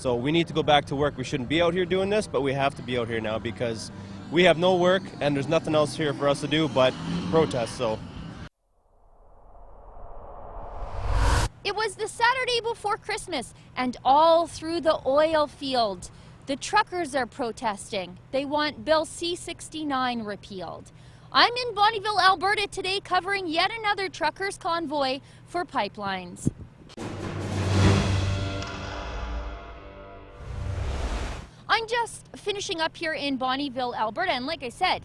So we need to go back to work. We shouldn't be out here doing this, but we have to be out here now because we have no work and there's nothing else here for us to do but protest. So it was the Saturday before Christmas, and all through the oil field, the truckers are protesting. They want Bill C-69 repealed. I'm in Bonnyville, Alberta today, covering yet another truckers' convoy for pipelines. I'm just finishing up here in Bonnyville, Alberta, and like I said,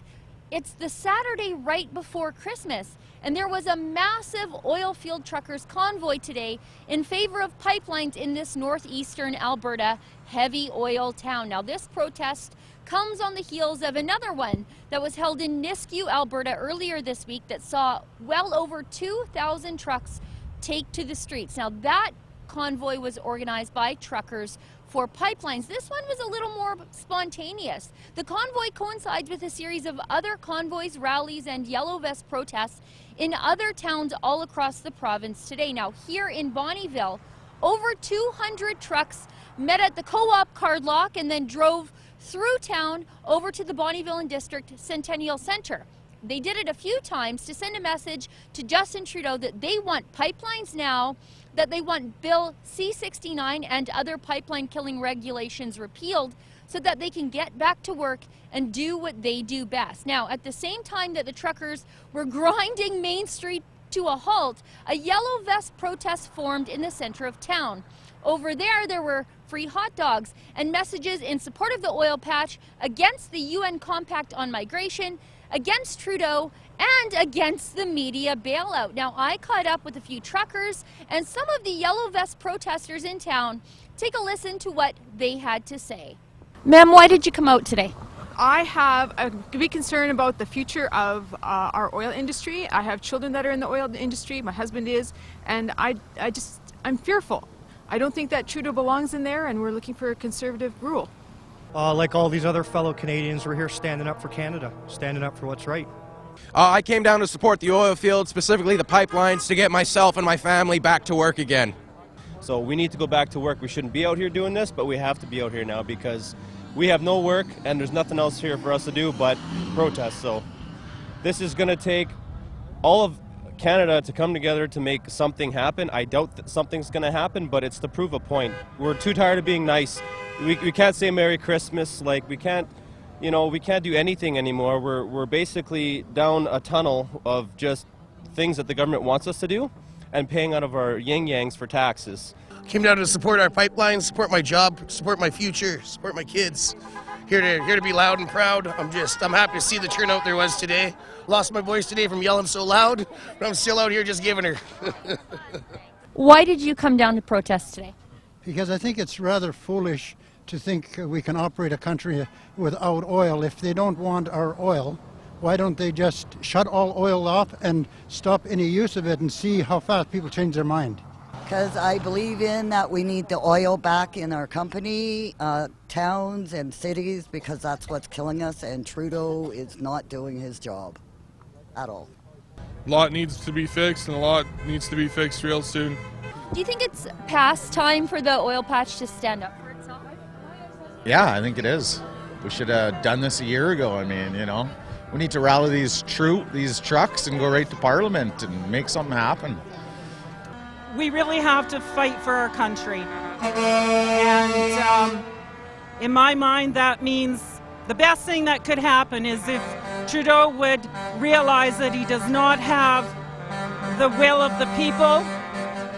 it's the Saturday right before Christmas, and there was a massive oil field truckers convoy today in favor of pipelines in this northeastern Alberta heavy oil town. Now, this protest comes on the heels of another one that was held in Nisku, Alberta earlier this week that saw well over 2,000 trucks take to the streets. Now, that convoy was organized by Truckers for Pipelines. This one was a little more spontaneous. The convoy coincides with a series of other convoys, rallies, and yellow vest protests in other towns all across the province today. Now, here in Bonnyville, over 200 trucks met at the Co-op card lock and then drove through town over to the Bonnyville and District Centennial Centre. They did it a few times to send a message to Justin Trudeau that they want pipelines now, that they want Bill C-69 and other pipeline killing regulations repealed so that they can get back to work and do what they do best. Now, at the same time that the truckers were grinding Main Street to a halt, a yellow vest protest formed in the center of town. Over there were free hot dogs and messages in support of the oil patch, against the UN Compact on Migration, against Trudeau, and against the media bailout. Now, I caught up with a few truckers and some of the yellow vest protesters in town. Take a listen to what they had to say. Ma'am, why did you come out today? I have a big concern about the future of our oil industry. I have children that are in the oil industry, my husband is, and I'm fearful. I don't think that Trudeau belongs in there, and we're looking for a conservative rule. Like all these other fellow Canadians, we're here standing up for Canada, standing up for what's right. I came down to support the oil field, specifically the pipelines, to get myself and my family back to work again. So we need to go back to work. We shouldn't be out here doing this, but we have to be out here now because we have no work and there's nothing else here for us to do but protest. So this is going to take all of Canada to come together to make something happen. I doubt that something's going to happen, but it's to prove a point. We're too tired of being nice. We can't say Merry Christmas. Like, we can't do anything anymore. We're basically down a tunnel of just things that the government wants us to do and paying out of our yin-yangs for taxes. Came down to support our pipelines, support my job, support my future, support my kids. Here to be loud and proud. I'm happy to see the turnout there was today. Lost my voice today from yelling so loud, but I'm still out here just giving her. Why did you come down to protest today? Because I think it's rather foolish to think we can operate a country without oil. If they don't want our oil, why don't they just shut all oil off and stop any use of it and see how fast people change their mind? Because I believe in that we need the oil back in our company, towns and cities, because that's what's killing us, and Trudeau is not doing his job at all. A lot needs to be fixed, and a lot needs to be fixed real soon. Do you think it's past time for the oil patch to stand up for itself? Yeah, I think it is. We should have done this a year ago. I mean, we need to rally these trucks and go right to Parliament and make something happen. We really have to fight for our country. And in my mind, that means the best thing that could happen is if Trudeau would realize that he does not have the will of the people,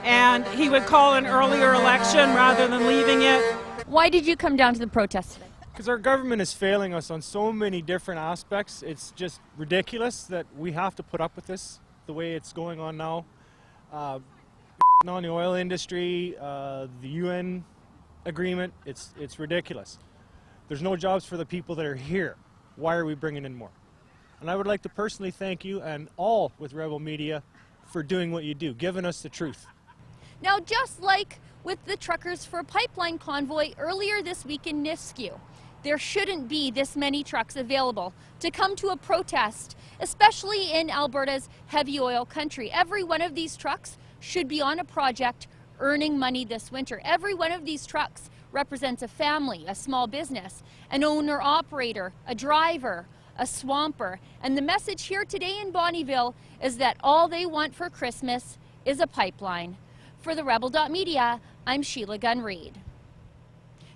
and he would call an earlier election rather than leaving it. Why did you come down to the protest today? Because our government is failing us on so many different aspects. It's just ridiculous that we have to put up with this the way it's going on now. On the oil industry, the UN agreement, it's ridiculous. There's no jobs for the people that are here. Why are we bringing in more? And I would like to personally thank you and all with Rebel Media for doing what you do, giving us the truth. Now, just like with the Truckers for Pipeline convoy earlier this week in Nisku, there shouldn't be this many trucks available to come to a protest, especially in Alberta's heavy oil country. Every one of these trucks should be on a project earning money this winter. Every one of these trucks represents a family, a small business, an owner-operator, a driver, a swamper. And the message here today in Bonnyville is that all they want for Christmas is a pipeline. For the Rebel.media, I'm Sheila Gunn Reid.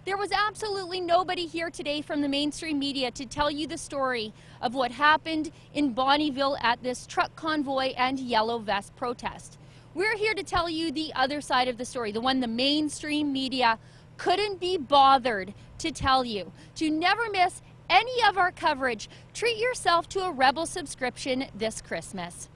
There was absolutely nobody here today from the mainstream media to tell you the story of what happened in Bonnyville at this truck convoy and yellow vest protest. We're here to tell you the other side of the story, the one the mainstream media couldn't be bothered to tell you. To never miss any of our coverage, treat yourself to a Rebel subscription this Christmas.